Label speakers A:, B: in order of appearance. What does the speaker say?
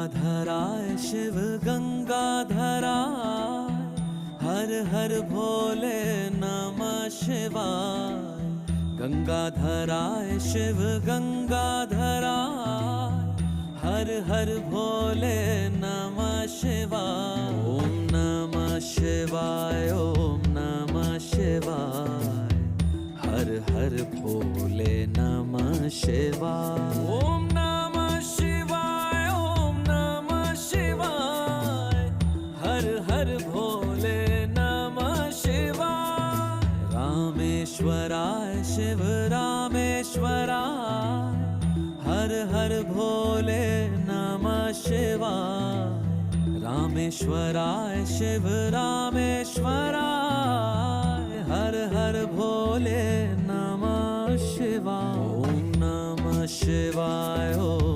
A: गंगाधराय शिव गंगाधराय, हर हर भोले नमः शिवाय। गंगाधराय शिव गंगाधराय, हर हर भोले नमः शिवाय। ओम नमः शिवाय, ओम नमः शिवाय, हर हर भोले नमः शिवाय। ओम नमः शिवाय, ओम नमः शिवाय, हर हर भोले नमः शिवाय। रामेश्वराय शिव रामेश्वराय, हर हर भोले नमः शिवाय। रामेश्वराय शिव रामेश्वराय, हर हर भोले नमः शिवाय। ओम नमः शिवाय, ओम